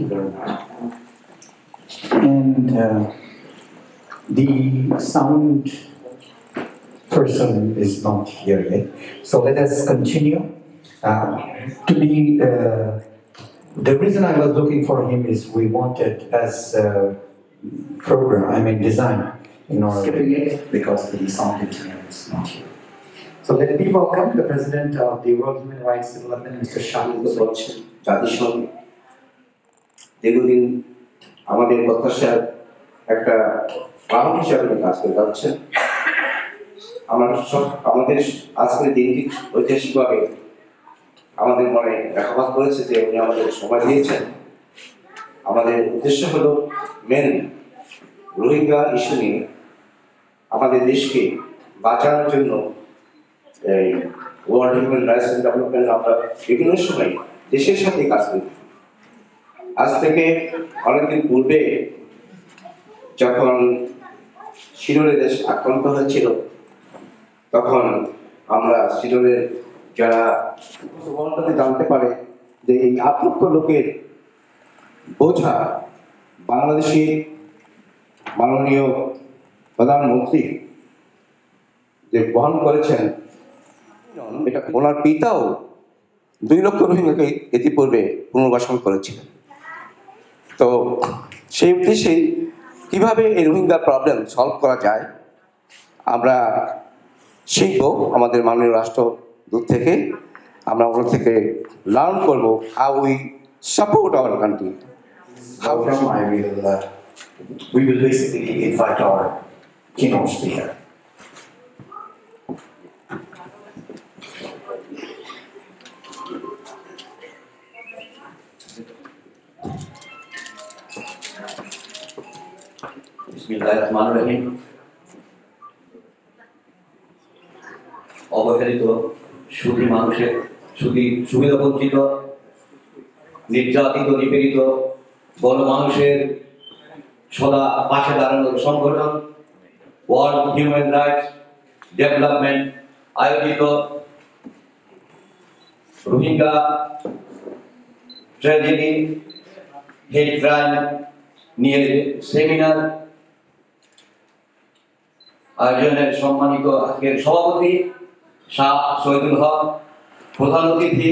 you very much. And the sound person is not here yet. So let us continue. The reason I was looking for him is we wanted as design in our skipping it because the sound engineer is not here. So let me welcome the President of the World Human Rights Development, Mr. Shahid Bachchan. জাতিসংঘ দীর্ঘদিন আমাদের প্রত্যাশার একটা কারণ হিসাবে কাজ করে যাচ্ছেন। আমাদের আজকের দিনটি ঐতিহাসিকভাবে আমাদের মনে রেখাপাত করেছে যে উনি আমাদের সময় দিয়েছেন। আমাদের উদ্দেশ্য হলো মেন রোহিঙ্গা ইস্যু নিয়ে আমাদের দেশকে বাঁচানোর জন্য এই ওয়ার্ল্ড হিউম্যান রাইটস ডেভেলপমেন্ট আমরা বিভিন্ন সময় দেশের সাথে কাজ করি। আজ থেকে অনেকদিন পূর্বে যখন সিডনের দেশ আক্রান্ত হয়েছিল তখন আমরা সিডনের যারা জানতে পারে যে এই ৮ লক্ষ লোকের বোঝা বাংলাদেশি মাননীয় প্রধানমন্ত্রী যে বহন করেছেন, এটা ওনার পিতাও ২ লক্ষ রোহিঙ্গাকে ইতিপূর্বে পুনর্বাসন করেছিলেন। তো সেই উদ্দেশ্যে কীভাবে এই রোহিঙ্গা প্রবলেম সলভ করা যায় আমরা শিখব আমাদের মাননীয় রাষ্ট্রদূত থেকে। আমরা ওনার থেকে লার্ন করব how we support our country. We will basically invite our keynote speaker. বিসমিল্লাহিররহমানিররহিম। অবহেলিত সুবিধাবঞ্চিত নির্যাতিত নিপীড়িত গণমানুষের সদা পাশে দাঁড়ানোর সংগঠন ওয়ার্ল্ড হিউম্যান রাইটস ডেভেলপমেন্ট আয়োজিত রোহিঙ্গা ট্র্যাজেডি হেট ক্রাইম নিয়ে সেমিনার আয়োজনের সম্মানিত আজকের সভাপতি শাহ শহীদুল হক, প্রধান অতিথি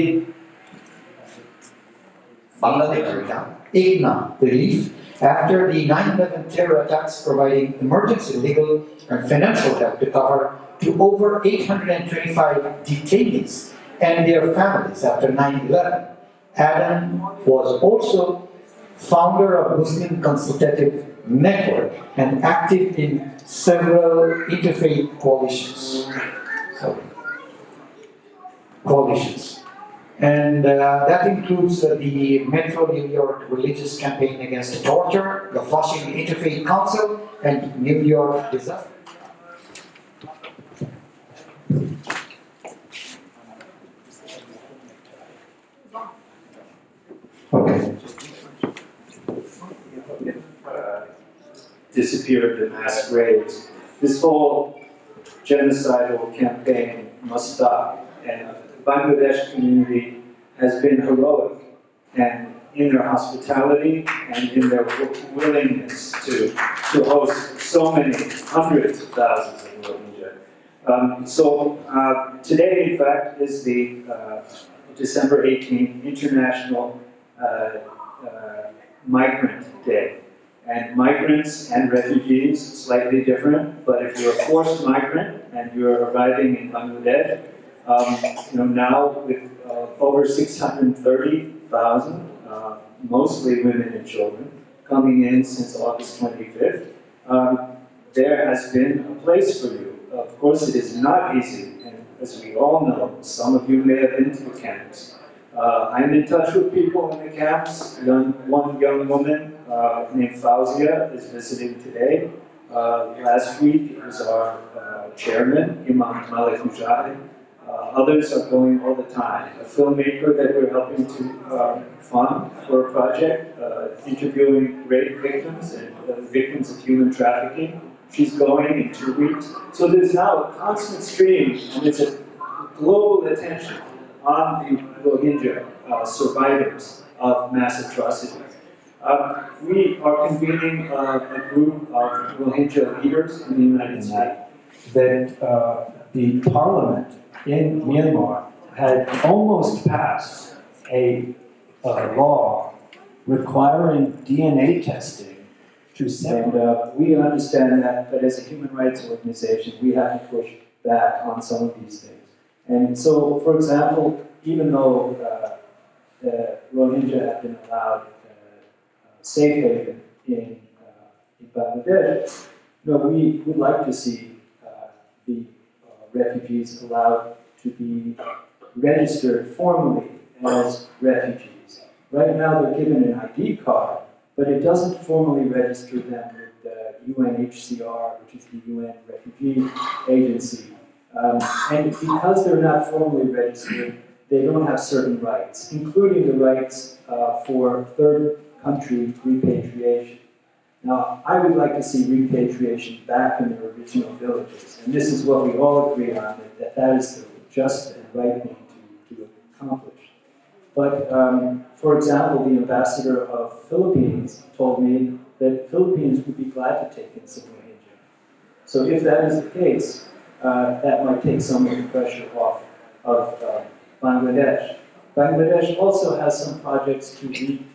Bangladesh IGNA relief after the 9/11 terror attacks, providing emergency legal and financial help to cover to over 825 detainees and their families after 9/11. Adam was also founder of Muslim Consultative Network and active in several interfaith coalitions. And that includes the Metro New York Religious Campaign Against Torture, the Flushing Interfaith Council, and New York Disaster. Okay. Disappeared in mass graves. This whole genocidal campaign must stop. And the Bangladesh community has been heroic and in their hospitality and in their willingness to host so many hundreds of thousands of Rohingya. Today, in fact, is the December 18th International Migrant Day. And migrants and refugees, slightly different, but if you're a forced migrant and you're arriving in Bangladesh, now with over 630,000, mostly women and children, coming in since August 25th, there has been a place for you. Of course, it is not easy, and as we all know, some of you may have been to the camps. I'm in touch with people in the camps. One young woman named Fauzia is visiting today. Last week it was our chairman, Imam Malik Mujahid. Others are going all the time. A filmmaker that we're helping to fund for a project, interviewing rape victims and victims of human trafficking. She's going in 2 weeks. So there's now a constant stream, and there's a global attention on the Rohingya survivors of mass atrocities. We are convening a group of Rohingya leaders in the United States. That the parliament in Myanmar had almost passed a law requiring DNA testing to And we understand that, but as a human rights organization, we have to push back on some of these things. And so, for example, even though the Rohingya have been allowed safe haven in Bangladesh, we would like to see the refugees allowed to be registered formally as refugees. Right now, they're given an ID card, but it doesn't formally register them with the UNHCR, which is the UN Refugee Agency. And because they're not formally registered, they don't have certain rights, including the rights for third country repatriation. Now, I would like to see repatriation back in their original villages, and this is what we all agree on, that is the just and right thing to accomplish. But, for example, the ambassador of Philippines told me that Philippines would be glad to take in some Rohingya. So if that is the case, that might take some of the pressure off of Bangladesh. Bangladesh also has some projects to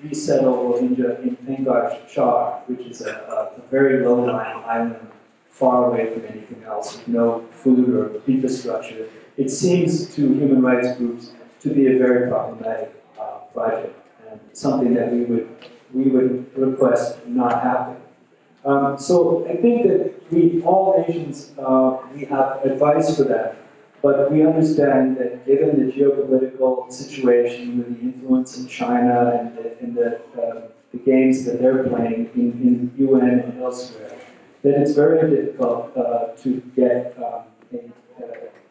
resettle Rohingya in Pengar Char, which is a very low-lying island far away from anything else, with no food or infrastructure. It seems to human rights groups to be a very problematic project, and something that we would request not happen. So I think that all nations, we have advice for that. But we understand that given the geopolitical situation, with the influence in China and the games that they're playing in UN and elsewhere, that it's very difficult to get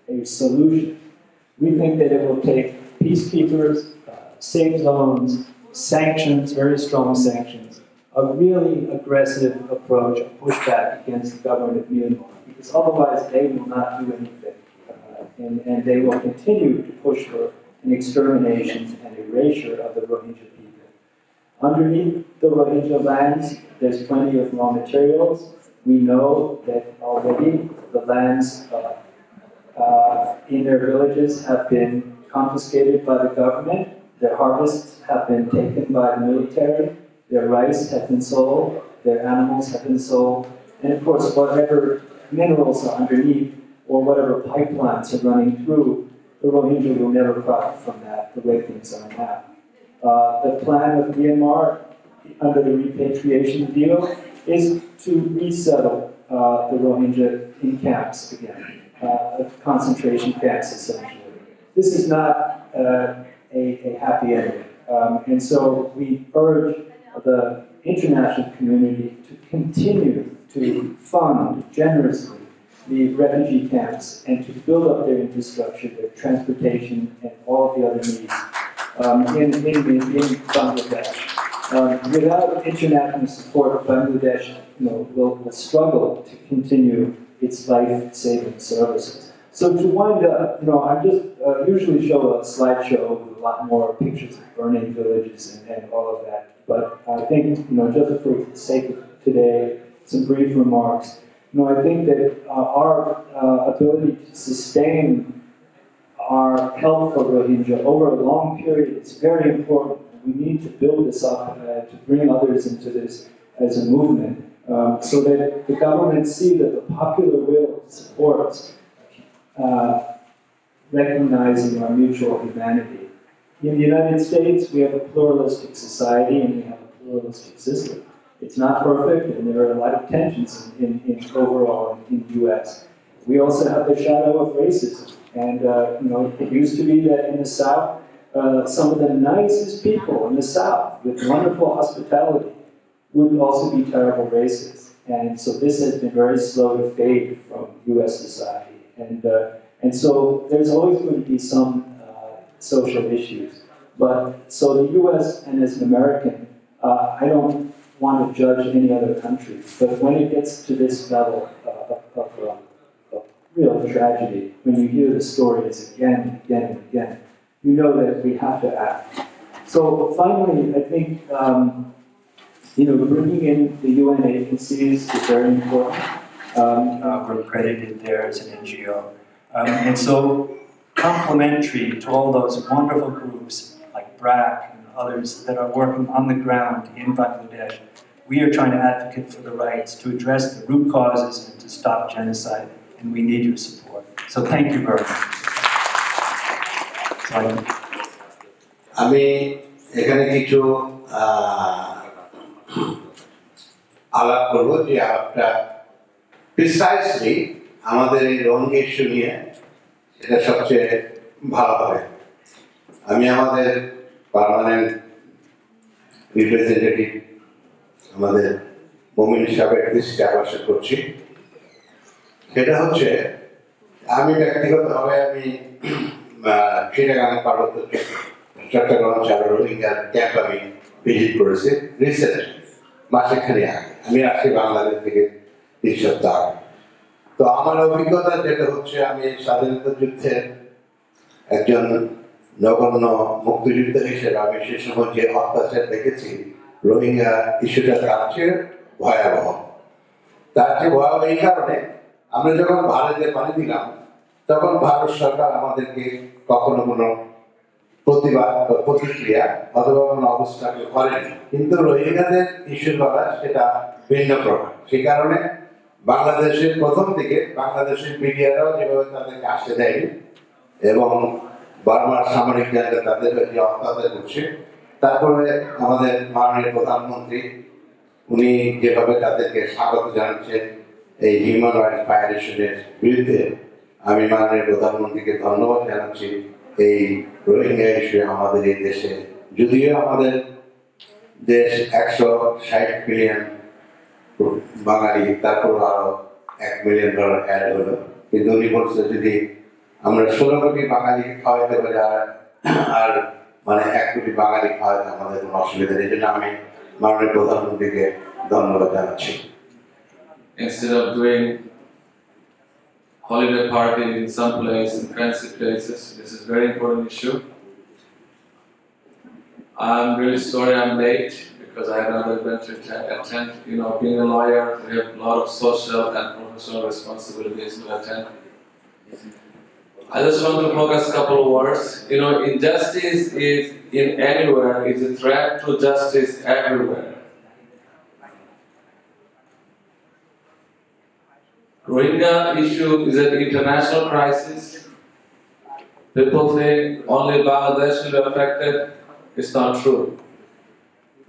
a solution. We think that it will take peacekeepers, safe zones, sanctions, very strong sanctions, a really aggressive approach, a pushback against the government of Myanmar, because otherwise they will not do anything. And they will continue to push for an extermination and erasure of the Rohingya people. Underneath the Rohingya lands, there's plenty of raw materials. We know that already the lands in their villages have been confiscated by the government. Their harvests have been taken by the military. Their rice has been sold. Their animals have been sold. And of course, whatever minerals are underneath, or whatever pipelines are running through, the Rohingya will never profit from that, the way things are now. The plan of Myanmar, under the repatriation deal, is to resettle the Rohingya in camps again, concentration camps, essentially. This is not a happy ending. And so we urge the international community to continue to fund generously the refugee camps and to build up their infrastructure, their transportation, and all of the other needs in Bangladesh. Without international support, Bangladesh will struggle to continue its life-saving services. So to wind up, I just usually show a slideshow with a lot more pictures of burning villages and all of that. But I think, just for the sake of today, some brief remarks. I think that our ability to sustain our help for Rohingya over a long period is very important. We need to build this up to bring others into this as a movement so that the government see that the popular will supports recognizing our mutual humanity. In the United States, we have a pluralistic society and we have a pluralistic system. It's not perfect, and there are a lot of tensions in overall in the U.S. We also have the shadow of racism, and it used to be that in the South, some of the nicest people in the South with wonderful hospitality would also be terrible racists, and so this has been very slow to fade from U.S. society, and so there's always going to be some social issues. But so the U.S. and as an American, I don't want to judge any other country, but when it gets to this level of real tragedy, when you hear the stories again and again and again, you know that we have to act. So finally, I think bringing in the UN agencies is very important. We're accredited there as an NGO. And so, complementary to all those wonderful groups like BRAC and others that are working on the ground in Bangladesh, we are trying to advocate for the rights to address the root causes and to stop genocide, and we need your support. So thank you very much. আমি এখানে কিছু আলাপ করবো যে আলাপটা precisely আমাদের এই Rohingya issue নিয়ে এটা সবচেয়ে ভালো হবে। আমি আমাদের পার্মানেন্ট রিপ্রেজেন্টেটিভ আমাদের মমিন সাহেবের দৃষ্টি আকর্ষণ করছি। সেটা হচ্ছে আমি ব্যক্তিগতভাবে আমি চিটাগাং পার্বত্য চট্টগ্রাম চার রোহিঙ্গার ক্যাম্প আমি ভিজিট করেছি রিসেন্টলি মাসেখানি আগে। আমি আসি বাংলাদেশ থেকে ৩ সপ্তাহ আগে। তো আমার অভিজ্ঞতা যেটা হচ্ছে আমি স্বাধীনতা যুদ্ধের একজন নগণ্য মুক্তিযুদ্ধ হিসেবে আমি সে সময় যে অত্যাচার দেখেছি রোহিঙ্গা ইস্যুটা তার চেয়ে ভয়াবহ। তার চেয়ে ভয়াবহ এই কারণে আমরা যখন ভারতে পানি দিলাম তখন ভারত সরকার আমাদেরকে কখনো কোনো প্রতিবাদ বা প্রতিক্রিয়া অথবা কোনো অবস্থান করেনি, কিন্তু রোহিঙ্গাদের ইস্যু করা সেটা ভিন্ন প্রকার। সেই কারণে বাংলাদেশের প্রথম থেকে বাংলাদেশের মিডিয়ারাও যেভাবে তাদেরকে আসতে দেয়নি এবং বার্মার সামরিক জায়গা তাদের যে অত্যাচার করছে, তারপরে আমাদের মাননীয় প্রধানমন্ত্রী উনি যেভাবে তাদেরকে স্বাগত জানাচ্ছেন এই হিউম্যান রাইটস ভায়োলেশনের বিরুদ্ধে, আমি মাননীয় প্রধানমন্ত্রীকে ধন্যবাদ জানাচ্ছি। এই রোহিঙ্গা ইস্যু আমাদের এই দেশে, যদিও আমাদের দেশ 160 মিলিয়ন বাঙালি, তারপর আরো $1 মিলিয়ন অ্যাড হলো, কিন্তু উনি বলছে যদি আমরা 16 কোটি বাঙালি খাওয়াইতে পারি আর মানে 1 কোটি বাঙালি খাওয়াইতে আমাদের কোনো অসুবিধা নেই। এই জন্য আমি মাননীয় প্রধানমন্ত্রীকে ধন্যবাদ জানাচ্ছি। Instead of doing holiday party in some place, in fancy places, this is a very important issue. I'm really sorry I'm late because I had another event to attend. Being a lawyer, we have a lot of social and professional responsibilities to attend. I just want to focus a couple of words. Injustice is in anywhere, it's a threat to justice everywhere. Rohingya issue is an international crisis. People think only Bangladesh will be affected. It's not true.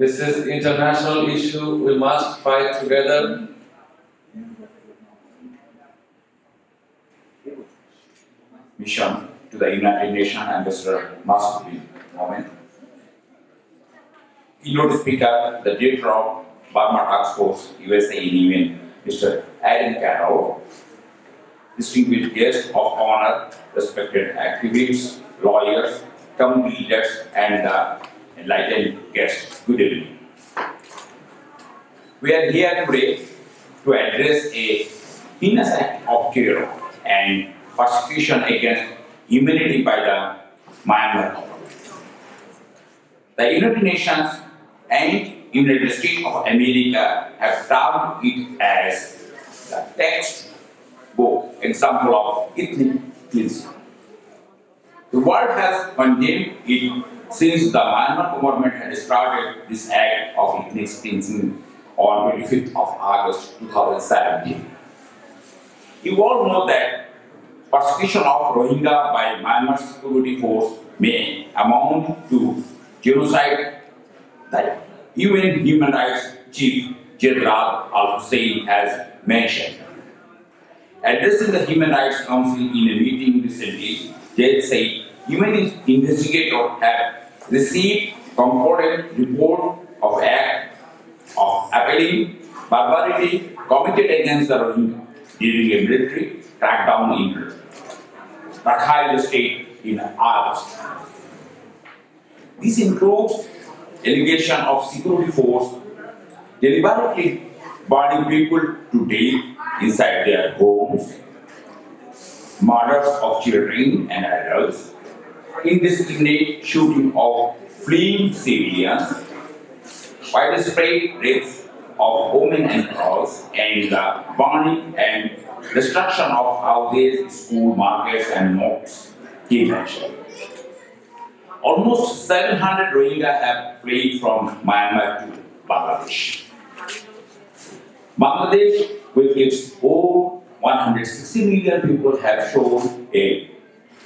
This is an international issue. We must fight together. Mission to the United Nations Ambassador must be moment. Keynote speaker, the director of Burma Task Force USA in UN, Mr. Adam Carroll, distinguished guests of honor, respected activists, lawyers, community leaders, and the enlightened guests. Good evening. We are here today to address a heinous act of terror and persecution against humanity by the Myanmar government. The United Nations and United States of America have termed it as the textbook example of ethnic cleansing. The world has condemned it since the Myanmar government had started this act of ethnic cleansing on 25th of August 2017. You all know that persecution of Rohingya by Myanmar security force may amount to genocide. That UN Human Rights Chief Jedrat Al-Hussein has mentioned. Addressing the Human Rights Council in a meeting recently, Jed said human investigators have received concordant report of act of appalling barbarity committed against the Rohingya during a military crackdown in Rakhine State in August. This includes allegation of security force deliberately burning people to death inside their homes, murders of children and adults, indiscriminate shooting of fleeing civilians, widespread rapes of women and girls, and the burning and destruction of houses, school, markets, and mosques he mentioned. Almost 700 Rohingya have fled from Myanmar to Bangladesh. Bangladesh, with its own 160 million people, have shown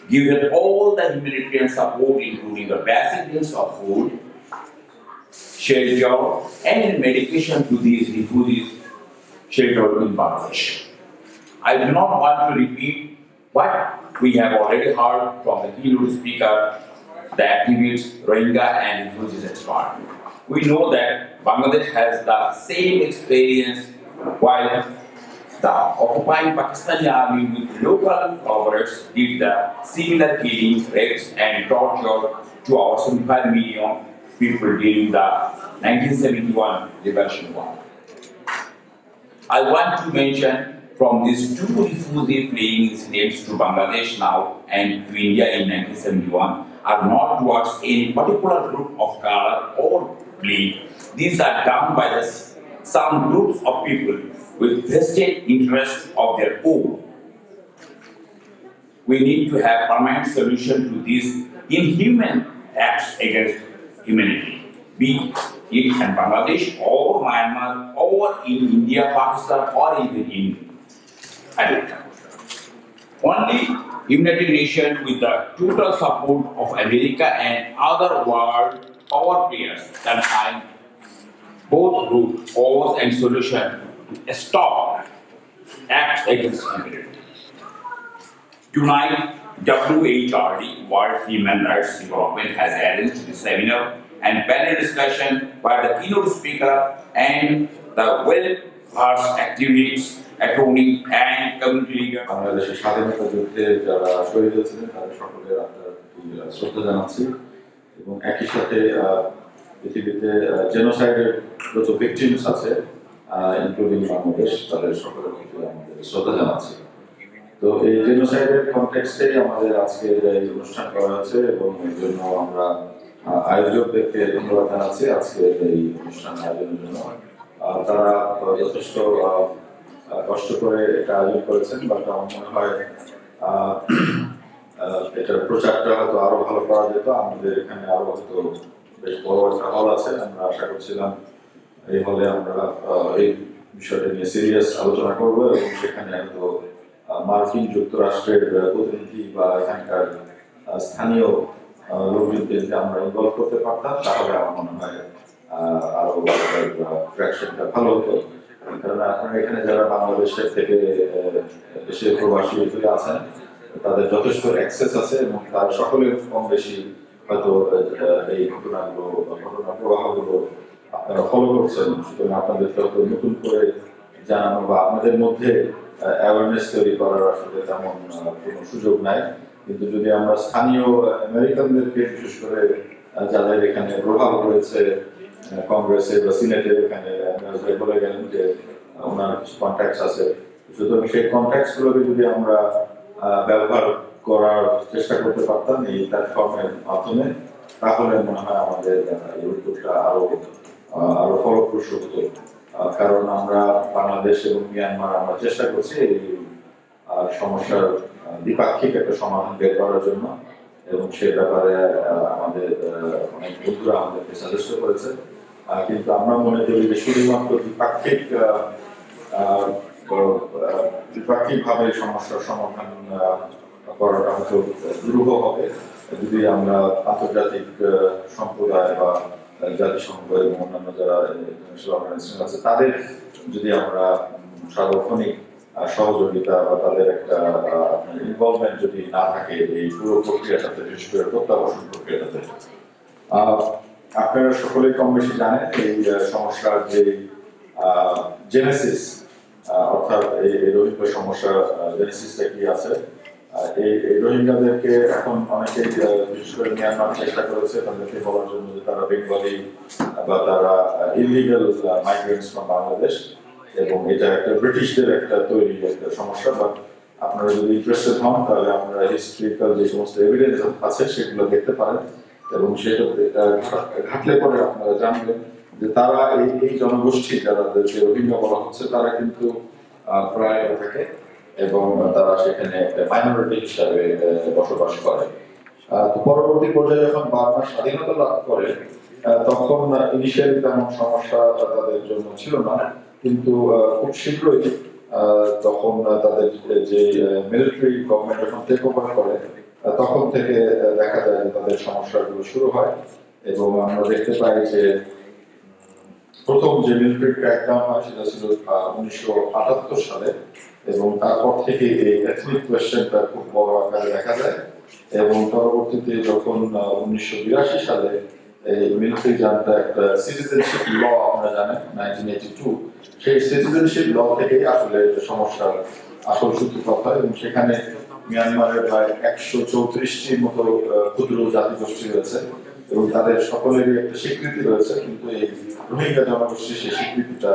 given all the humanitarian support, including the basic needs of food, shelter, and medication to these refugees sheltered in Bangladesh. I do not want to repeat what we have already heard from the keynote speaker, the activists, Rohingya and refugees expert. We know that Bangladesh has the same experience, while the occupying Pakistani army with local collaborators did the similar killings, rapes and torture to our 75 million people during the 1971 Liberation War. I want to mention from these two refugee fleeing incidents to Bangladesh now and to India in 1971 are not towards any particular group of color or creed. These are done by some groups of people with vested interests of their own. We need to have permanent solution to these inhuman acts against humanity, be it in Bangladesh or Myanmar or in India, Pakistan or even in America. Only United Nations with the total support of America and other world power players can find both root cause and solution to stop acts against humanity. Tonight, WHRD, World Human Rights Development, has arranged a seminar and panel discussion by the keynote speaker and the well-versed activists, attorney and community leader. বাংলাদেশের স্বাধীনতা যুদ্ধে যারা শহীদ হয়েছিলেন তাদের সকলের আপনার শ্রদ্ধা জানাচ্ছি এবং একই সাথে পৃথিবীতে জেনোসাইডের যত ভিকটিমস আছে ইনক্লুডিং বাংলাদেশ তাদের সকলের প্রতি আমাদের শ্রদ্ধা জানাচ্ছি। তো এই জেনোসাইডের কনটেক্সটে আমাদের আজকে এই অনুষ্ঠান করা হয়েছে এবং এর জন্য আমরা আয়োজকদেরকে ধন্যবাদ জানাচ্ছি আজকের এই অনুষ্ঠান আয়োজনের জন্য। তারা যথেষ্ট কষ্ট করে এটা আয়োজন করেছেন, বাট আমার মনে হয় এটার প্রচারটা হয়তো আরো ভালো করা যেত। আমাদের এখানে আরো হয়তো বেশ বড় একটা হল আছে, আমরা আশা করছিলাম এই হলে আমরা এই বিষয়টা নিয়ে সিরিয়াস আলোচনা করবো এবং সেখানে হয়তো মার্কিন যুক্তরাষ্ট্রের প্রতিনিধি বা এখানকার স্থানীয় লোকজনকে যদি আমরা ইনভলভ করতে পারতাম তাহলে আমার মনে হয় আরো ট্র্যাকশনটা ভালো হতো। কারণ আপনারা এখানে যারা বাংলাদেশের থেকে দেশের প্রবাসী আছেন তাদের যথেষ্ট অ্যাক্সেস আছে এবং তারা সকলের কম বেশি হয়তো এই ঘটনা প্রবাহগুলো আপনারা ফলো করছেন। সুতরাং আপনাদেরকে হয়তো নতুন করে জানানো বা আপনাদের মধ্যে অ্যাওয়ারনেস তৈরি করার আসলে তেমন কোনো সুযোগ নাই। কিন্তু যদি আমরা স্থানীয় আমেরিকানদেরকে বিশেষ করে যাদের এখানে প্রভাব রয়েছে কংগ্রেসে বা সিনেটে, এখানে বলে গেলেন যে ওনার কিছু কন্ট্যাক্টস আছে, সুতরাং সেই কন্ট্যাক্টসগুলোকে যদি আমরা ব্যবহার করার চেষ্টা করতে পারতাম এই প্ল্যাটফর্মের মাধ্যমে তাহলে মনে হয় আমাদের এই উদ্যোগটা আরো ফলপ্রসূ হতো। কারণ আমরা বাংলাদেশ এবং মিয়ানমার আমরা চেষ্টা করছি এই সমস্যার দ্বিপাক্ষিক একটা সমাধান বের করার জন্য এবং সে ব্যাপারে আমাদের অনেক বন্ধুরা আমাদেরকে সাজেস্ট করেছে। কিন্তু আমরা মনে করি যে শুধুমাত্র দ্বিপাক্ষিকভাবে সমস্যার সমাধান করাটা হয়তো দুরূহ হবে যদি আমরা আন্তর্জাতিক সম্প্রদায় বা জাতিসংঘ এবং অন্যান্য যারা ইন্টারন্যাশনাল অর্গানাইজেশন আছে তাদের যদি আমরা সার্বক্ষণিক সহযোগিতা বা তাদের একটা ইনভলভমেন্ট যদি না থাকে এই পুরো প্রক্রিয়াটাতে, বিশেষ করে প্রত্যাবাসন প্রক্রিয়াটাতে। আপনারা সকলেই কম বেশি জানেন এই সমস্যার যে জেনেসিস, অর্থাৎ এই রোহিঙ্গা সমস্যার জেনেসিসটা কি আছে। এই রোহিঙ্গাদেরকে এখন অনেকেই বিশেষ করে মিয়ানমার চেষ্টা করেছে তাদেরকে বলার জন্য যে তারা বেঙ্গলি বা তারা ইলিগাল মাইগ্রেন্টস ফ্রম বাংলাদেশ এবং এটা একটা ব্রিটিশদের একটা তৈরি একটা সমস্যা। বাট আপনারা যদি ইন্টারেস্টেড হন তাহলে আমরা হিস্ট্রিক্যাল যে সমস্ত এভিডেন্স আছে সেগুলো দেখতে পারেন এবং সেটা ঘাটলে পরে আপনারা জানবেন যে তারা এই জনগোষ্ঠী যাদেরকে রোহিঙ্গা বলা হচ্ছে তারা কিন্তু প্রায় থাকে এবং তারা সেখানে একটা মাইনরিটি হিসাবে বসবাস করে। তো পরবর্তী পর্যায়ে যখন বার্মা স্বাধীনতা লাভ করে তখন ইনিশিয়ালি তেমন সমস্যা তাদের জন্য ছিল না, কিন্তু খুব শীঘ্রই তখন তাদের যে মিলিটারি গভর্নমেন্ট যখন টেক ওভার করে তখন থেকে দেখা যায় যে তাদের সমস্যাগুলো শুরু হয়। এবং আমরা দেখতে পাই যে প্রথম যে মিলিটারি ক্র্যাকডাউন হয় সেটা ছিল 1978 সালে, এবং তারপর থেকে এই এথনিক কোয়েশ্চেনটা খুব বড় আকারে দেখা যায়। এবং পরবর্তীতে যখন 1982 সালে এই মিলিটারি জান্টা একটা সিটিজেনশিপ ল আপনারা জানেন 1982, সেই সিটিজেনশিপ ল থেকে আসলে সমস্যার আসল সূত্রপাত হয়। এবং সেখানে মিয়ানমারের প্রায় 134টির মতো ক্ষুদ্র জাতিগোষ্ঠী রয়েছে এবং তাদের সকলেরই একটা স্বীকৃতি রয়েছে, কিন্তু এই রোহিঙ্গা জনগোষ্ঠীর সেই স্বীকৃতিটা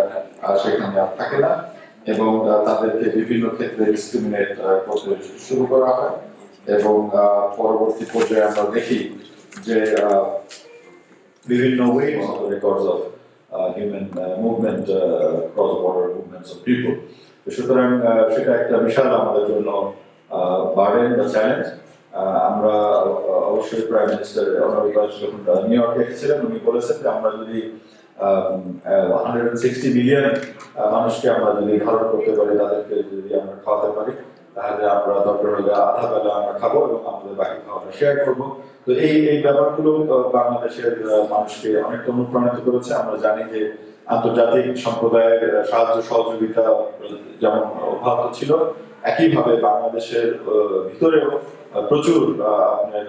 সেখানে আর থাকে না এবং তাদেরকে বিভিন্ন ক্ষেত্রে ডিসক্রিমিনেট করতে শুরু করা হয়। এবং পরবর্তী পর্যায়ে আমরা দেখি যে বিভিন্ন waves of records of human movement, cross-border movements of people. সুতরাং সেটা একটা বিশাল আমাদের জন্য বার্ডেন বা চ্যালেঞ্জ। আমরা অবশ্যই প্রাইম মিনিস্টার যখন নিউ ইয়র্কে এসেছিলেন উনি বলেছেন যে আমরা যদি 160 মিলিয়ন মানুষকে আমরা যদি ধারণ করতে পারি, তাদেরকে যদি আমরা খাওয়াতে পারি, তাহলে আমরা দরকার হলে আধা বেলা আমরা খাবো এবং আমাদের বাকি খাওয়াটা শেয়ার করবো। তো এই ব্যাপারগুলো বাংলাদেশের মানুষকে অনেক অনুপ্রাণিত করেছে। আমরা জানি যে আন্তর্জাতিক সম্প্রদায়ের সাহায্য সহযোগিতা যেমন অব্যাহত ছিল, একইভাবে বাংলাদেশের ভিতরেও প্রচুর আপনার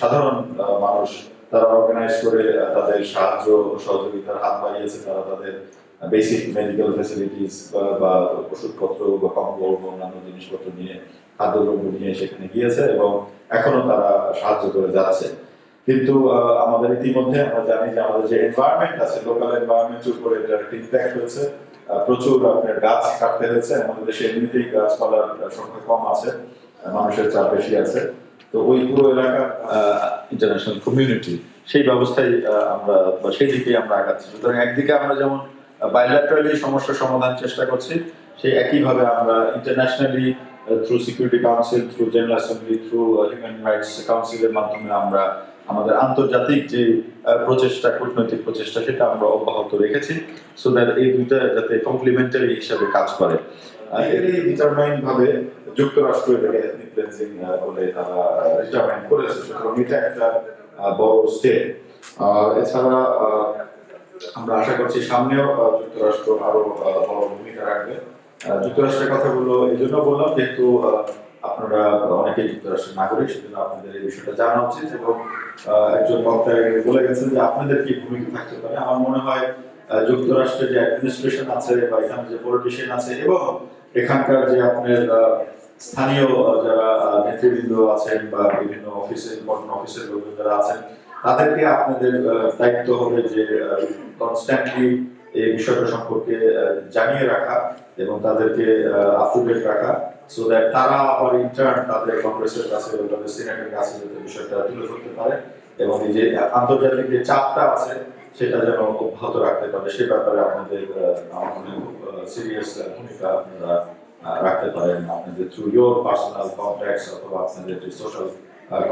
সাধারণ মানুষ তারা অর্গানাইজ করে তাদের সাহায্য সহযোগিতার হাত বাড়িয়েছে। তারা তাদের বেসিক মেডিকেল ফ্যাসিলিটিস বা ওষুধপত্র বা কম্বল বা অন্যান্য জিনিসপত্র নিয়ে, খাদ্যদ্রব্য নিয়ে সেখানে গিয়েছে এবং এখনো তারা সাহায্য করে যাচ্ছে। কিন্তু আমাদের ইতিমধ্যে আমরা জানি যে আমাদের যে এনভায়রনমেন্ট আছে, লোকাল এনভায়রনমেন্টের উপরে একটা ইম্প্যাক্ট হয়েছে। প্রচুর আপনার গাছ কাটতে হয়েছে। আমাদের দেশে এমনিতেই গাছপালার সংখ্যা কম আছে, মানুষের চাপ বেশি আছে। তো ওই পুরো এলাকার ইন্টারন্যাশনাল কমিউনিটি সেই ব্যবস্থায় আমরা বা সেই দিকে আমরা আগাচ্ছি। সুতরাং একদিকে আমরা যেমন বাইল্যাটারালি সমস্যার সমাধান চেষ্টা করছি, সেই একইভাবে আমরা internationally through security council, through general assembly, through human rights কাউন্সিলের মাধ্যমে আমরা আমাদের আন্তর্জাতিক যে প্রচেষ্টা, কূটনৈতিক প্রচেষ্টা, সেটা আমরা অব্যাহত রেখেছি, সো দ্যাট এই দুইটা যাতে কমপ্লিমেন্টারি হিসেবে কাজ করে। এরই ডিটারমাইন ভাবে যুক্তরাষ্ট্র এটাকে এথনিক ক্লিনজিং বলে তারা ডিটারমাইন করেছে। সুতরাং এটা একটা বড় স্টেপ। এছাড়া আমরা আশা করছি সামনেও যুক্তরাষ্ট্র আরো বড় ভূমিকা রাখবে। যুক্তরাষ্ট্রের কথাগুলো এই জন্য বললাম যেহেতু আপনারা অনেকেই যুক্তরাষ্ট্রের নাগরিক, সেজন্য আপনাদের এই বিষয়টা জানা উচিত। এবং একজন বক্তা বলে গেছেন যে আপনাদের কি ভূমিকা থাকতে পারে। আমার মনে হয় যুক্তরাষ্ট্রের যে অ্যাডমিনিস্ট্রেশন আছে বা এখানে যে পলিটিশিয়ান আছে এবং এখানকার যে আপনার স্থানীয় যারা নেতৃবৃন্দ আছেন বা বিভিন্ন অফিসে ইম্পর্টেন্ট অফিসের লোক যারা আছেন, তাদেরকে আপনাদের দায়িত্ব হবে যে কনস্ট্যান্টলি এই বিষয়টা সম্পর্কে জানিয়ে রাখা এবং তাদেরকে আপ টু ডেট রাখা, সো দ্যাট তারা আবার ইন্টার্ন তাদের কংগ্রেসের কাছে বা তাদের সিনেটের কাছে যাতে বিষয়টা তুলে ধরতে পারে এবং এই যে আন্তর্জাতিক যে চাপটা আছে সেটা যেন অব্যাহত রাখতে পারে। সে ব্যাপারে আপনাদের আমার মনে খুব সিরিয়াস ভূমিকা আপনারা রাখতে পারেন আপনাদের থ্রু ইয়োর পার্সোনাল কন্ট্যাক্টস অথবা আপনাদের যে সোশ্যাল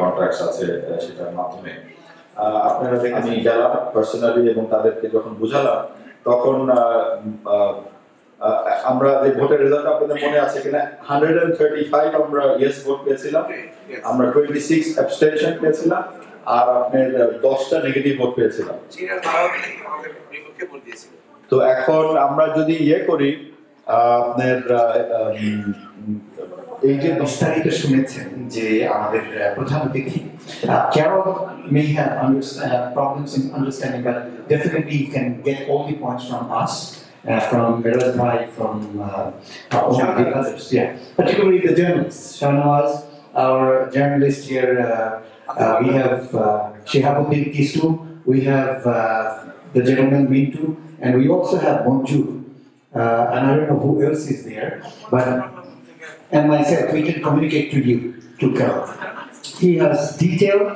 কন্ট্যাক্টস আছে সেটার মাধ্যমে। আপনারা আমি গেলাম পার্সোনালি এবং তাদেরকে যখন বুঝালাম তখন আমরা যে ভোটের রেজাল্ট আপনাদের মনে আছে কিনা, 135 আমরা ইয়েস ভোট পেয়েছিলাম, আমরা 26 অ্যাবস্টেনশন পেয়েছিলাম আর আপনার 10টা নেগেটিভ ভোট পেয়েছিলাম। তো এখন আমরা যদি ইয়ে করি আপনার এই যে বিস্তারিত শুনেছেন যে আমাদের প্রধান অতিথি Carol may have problems in understanding, but definitely you can get all the points from us, from Miraz Bhai, from all the others, yeah. Particularly the journalists. Shahnawaz, our journalist here, we have Shihabuddin Kistu, we have the gentleman Mintu, and we also have Bonju, and I don't know who else is there, but and myself, we can communicate to you, to Carol. He has detailed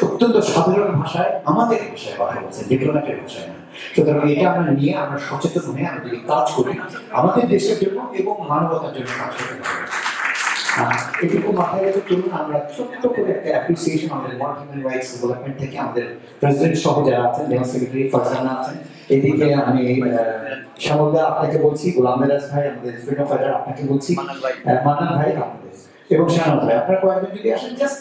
অত্যন্ত সাধারণ ভাষায় আমাদের ভাষায় কথা বলছেন, ডিপ্লোম্যাটের ভাষায় না। সুতরাং এটা আমরা নিয়ে আমরা সচেতন হয়ে আমরা যদি কাজ করি আমাদের দেশের জন্য এবং মানবতার জন্য কাজ করতে পারবো। এটুকু মাথায় রেখে চলুন আমরা ছোট্ট করে একটা অ্যাপ্রিসিয়েশন আমাদের ওয়ার্ল্ড হিউম্যান রাইটস ডেভেলপমেন্ট থেকে আমাদের প্রেসিডেন্ট সহ যারা আছেন, জেনারেল সেক্রেটারি ফারজানা আছেন, এদিকে আমি শ্যামলদা আপনাকে বলছি, গোলাম মেরাজ ভাই আমাদের ফ্রিডম ফাইটার আপনাকে বলছি, মান্নান ভাই আপনাদের এবং শ্যামল ভাই, আপনারা কয়েকজন যদি আসেন জাস্ট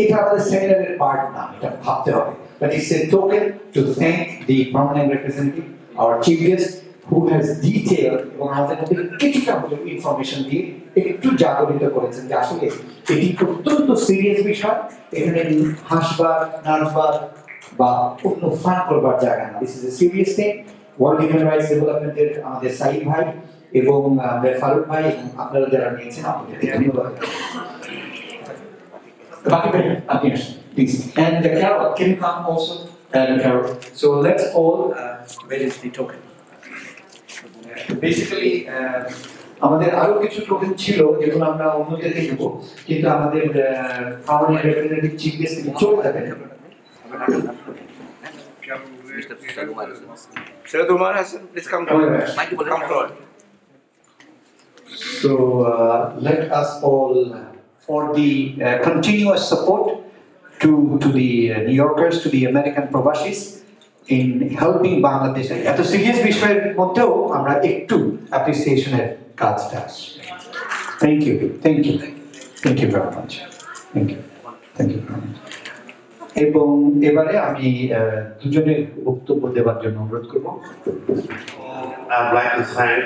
এটা আমাদের সেমিনারের পার্ট না, এটা ভাবতে হবে। But it's a token to thank the permanent representative, our chief guest, who has detailed এবং আমাদের মধ্যে কিছুটা হলেও ইনফরমেশন দিয়ে একটু জাগরিত করেছেন যে আসলে এটি অত্যন্ত সিরিয়াস বিষয়, এখানে হাসবার, নাচবার বা অন্য ফান করবার জায়গা না। This is a serious thing. World human rights ডেভেলপমেন্টের আমাদের সাইদ ভাই এবং ফারুক ভাই এবং আপনারা যারা নিয়েছেন আপনাদেরকে ধন্যবাদ। Please. And Carol, can you come also? Carol. So let's all wait the token. Basically, আমাদের আরো কিছু টোকেন ছিল যেগুলো আমরা অন্যদের দেখব, কিন্তু আমাদের পার্মানেন্ট রিপ্রেজেন্টেটিভ চিফ গেস্ট থেকে চলে যাবেন। Sir Dumar Hassan, please come forward. So let us all, for the continuous support to the New Yorkers, to the American Probashis in helping Bangladesh. এত সিরিয়াস বিষয়ের মধ্যেও আমরা একটু অ্যাপ্রিসিয়েশনের কাজটা। Thank you very much. Thank you very much. এবং এবারে আমি দুজনের বক্তব্য দেওয়ার জন্য অনুরোধ করব। I'd like to thank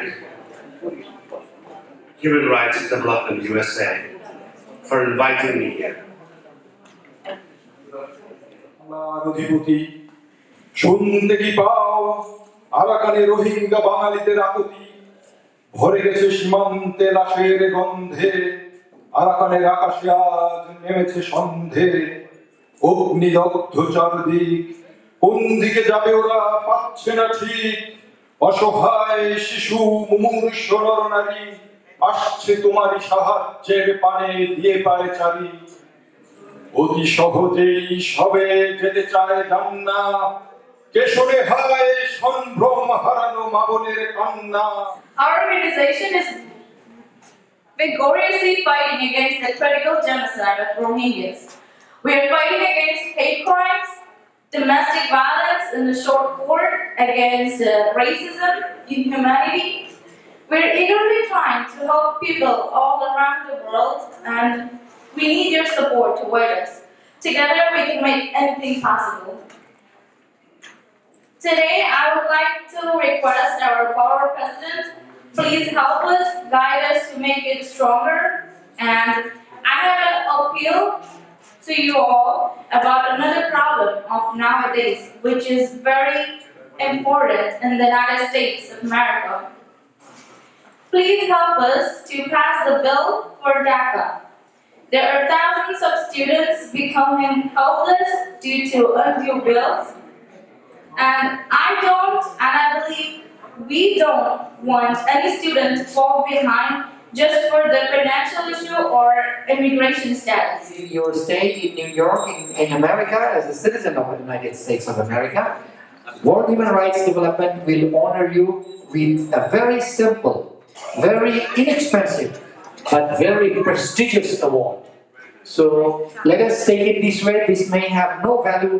Human Rights Development USA for inviting me here. অধিপতি শুনতে কি পাও আরাকানে রোহিঙ্গা বাঙালিদের আকুতি, ভরে গেছে সীমান্তে লাশের গন্ধে, আরাকানের আকাশে আজ নেমেছে সন্ধে, অগ্নিদগ্ধ চারদিক, কোন দিকে যাবে ওরা পাচ্ছে না ঠিক, অসহায় শিশু মুমূর্ষ নরনারী, আসছে তোমারই সাহায্যের পানে দিয়ে পায় চারি, অতি সহজেই সবে যেতে চায় জান্না, কেশরে হায় সম্ভ্রম হারানো মাবনের কান্না। Our organization is vigorously fighting against the critical genocide of Rohingyas. We are fighting against hate crimes, domestic violence in the short court, against racism, inhumanity. We're eagerly trying to help people all around the world, and we need your support to win us. Together we can make anything possible. Today I would like to request our power president, please help us, guide us to make it stronger. And I have an appeal to you all about another problem of nowadays, which is very important in the United States of America. Please help us to pass the bill for DACA. There are thousands of students becoming helpless due to undue bills. And I believe we don't want any student to fall behind just for the financial issue or immigration status. Your stay in New York, in America, as a citizen of the United States of America, World Human Rights Development will honor you with a very simple, very inexpensive, but very prestigious award. So let us take it this way. This may have no value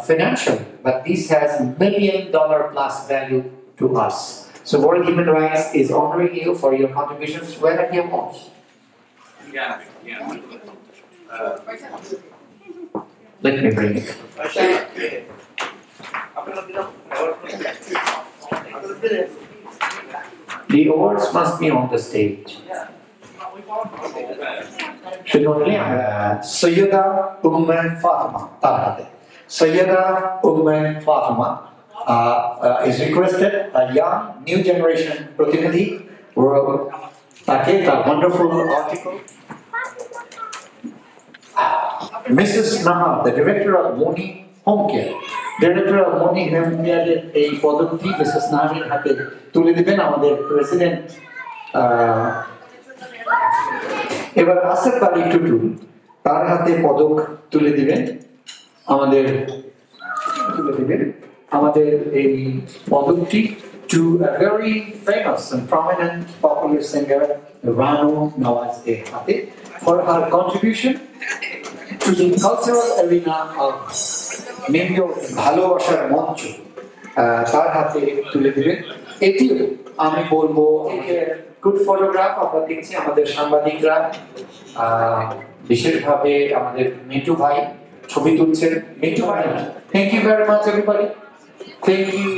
financially, but this has $1 million plus value to us. So World Human Rights is honoring you for your contributions. Where are the awards? Let me bring it. The awards must be on the stage. Sayyida Fatima Tarhade. Sayyida Fatima is requested, a young new generation Pratinidhi, a wonderful article. Mrs. Nahar, the director of Moni Home Care. Director of Moni Home Care, a পদোন্নতি Mrs. Nahar's হাতে তুলে দিবেন আমাদের president. এবার আসিফ আলী টুটু, তার হাতে পদক তুলে দিবেন আমাদের এই পদকটি to a very famous and prominent popular singer Rano Nawaz Hate for her contribution to the cultural arena of Memorial ভালোবাসার মঞ্চ তার হাতে তুলে দিবেন। এটিও আমি বলবো গুড ফটোগ্রাফ আমরা দেখছি আমাদের সাংবাদিকরা বিশেষভাবে আমাদের মিন্টু ভাই ছবি তুলছেন। মিন্টু ভাই thank you very much everybody, thank you.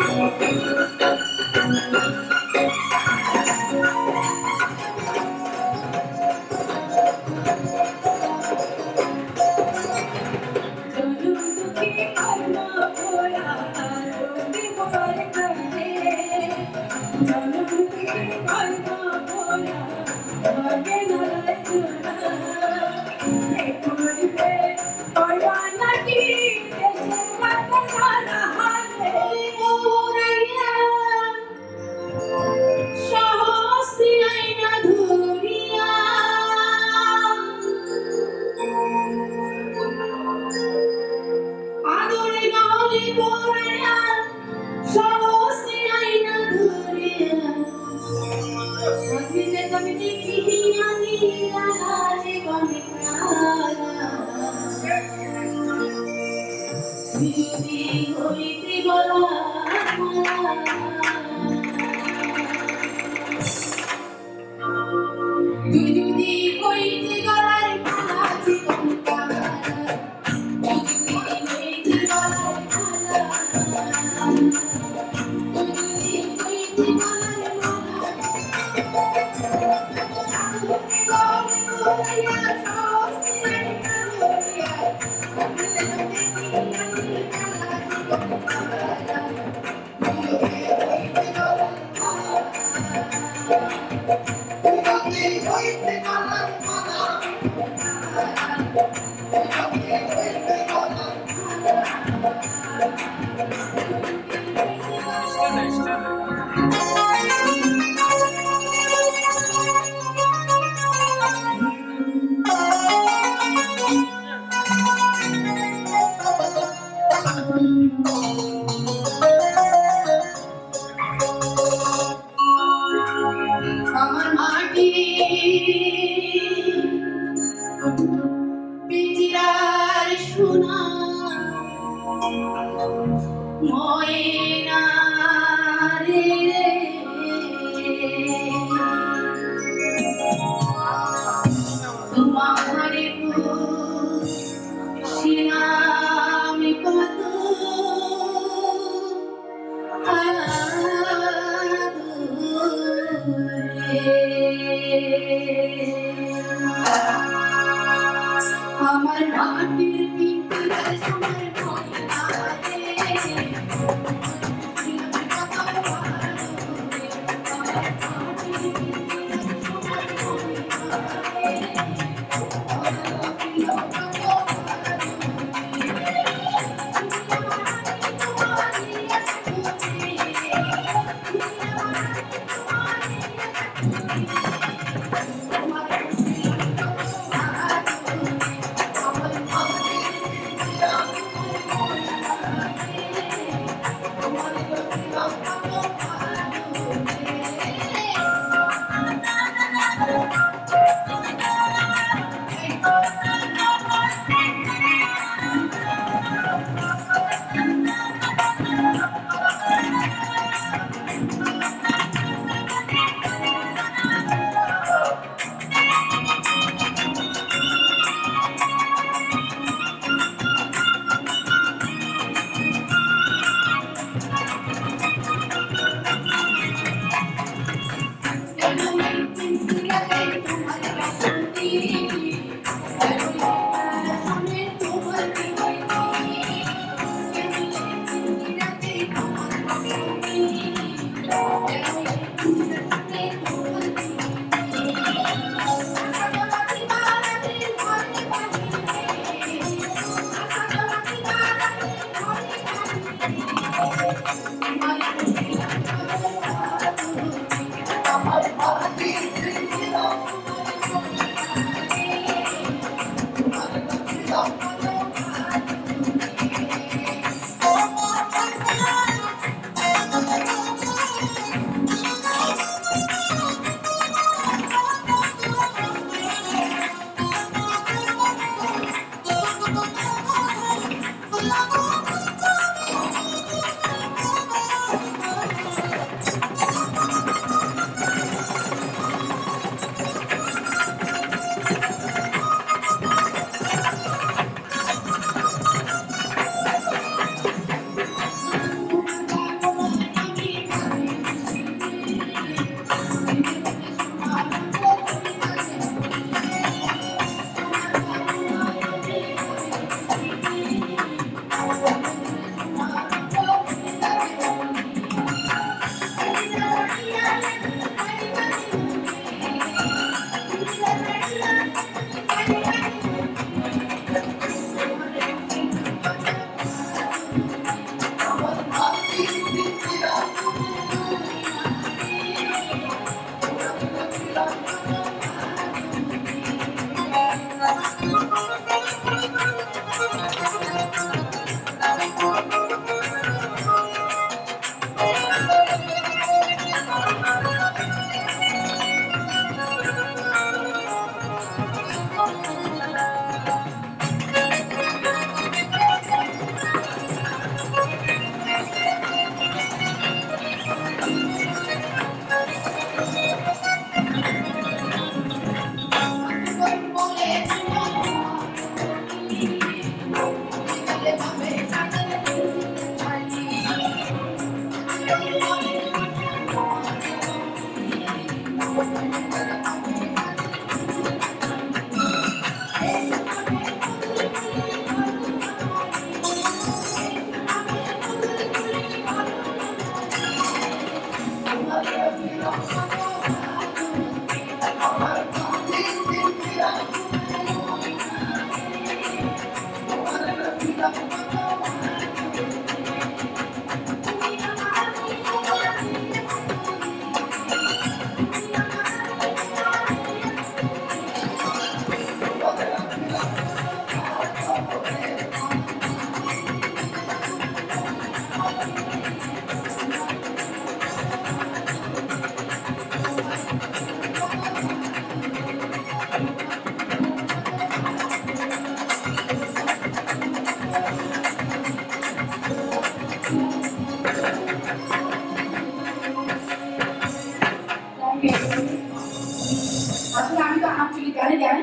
আসলে আমি তো actually গানে গাই,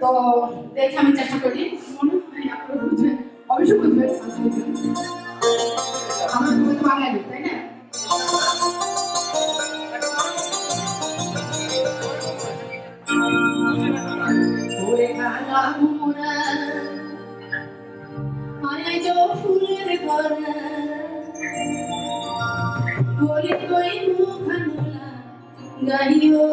তো দেখে আমি চেষ্টা করি, মনে হয় আপনারা বুঝবেন, অবশ্যই বুঝবেন, আমরা তো বাঙালি, তাই না? ওরে কালা মোরা মায়া जो ফুলের গড়া বলে কই মুখানোলা গাইও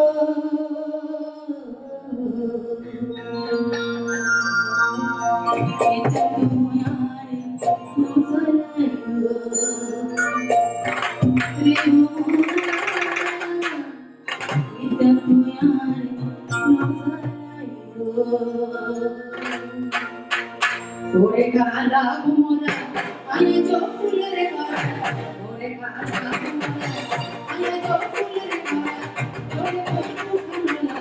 এটা দুনিয়ারে নফলাইও রে মোরা এটা দুনিয়ারে ওরে কালা মোরা আয়ে जो ফুলের গড়া ওরে কালা মোরা আয়ে जो ফুলের গড়া ওরে কই মুখানোলা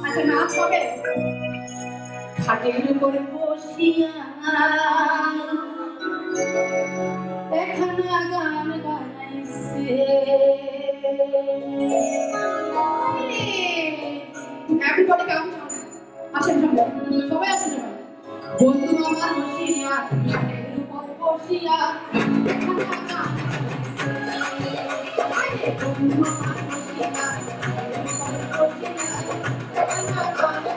আচ্ছা নাচ হবে খাটের উপরে বসিয়া একখানা গান গাইছে এভরিবডি কাম আসেন সবাই আসেন বন্ধু আমার বসিয়া খাটের উপর বসিয়া একখানা গান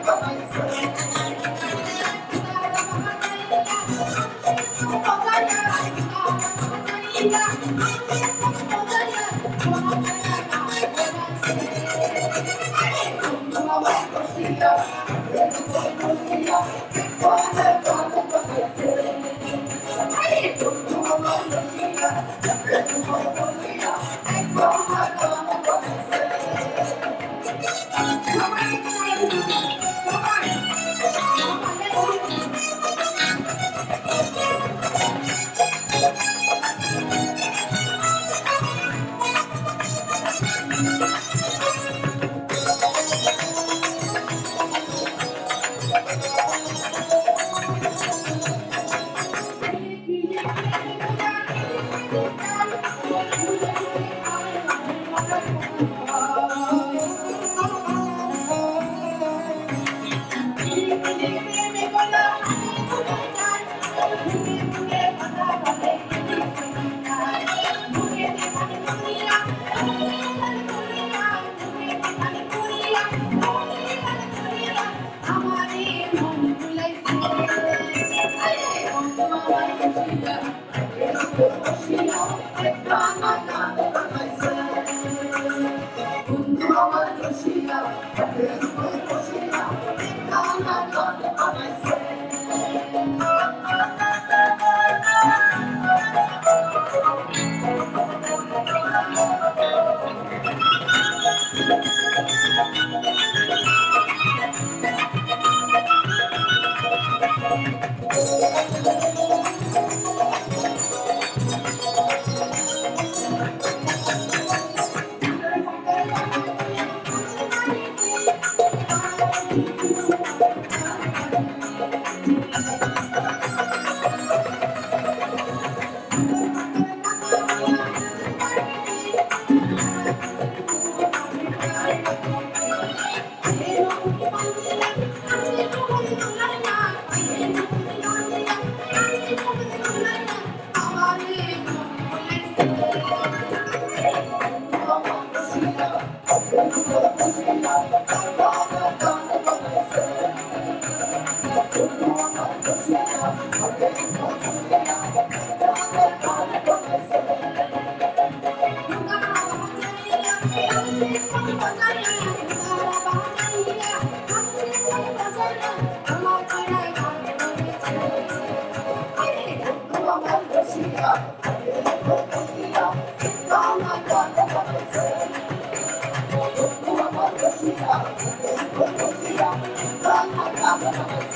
গাইছে বন্ধু আমার বসিয়া Oh,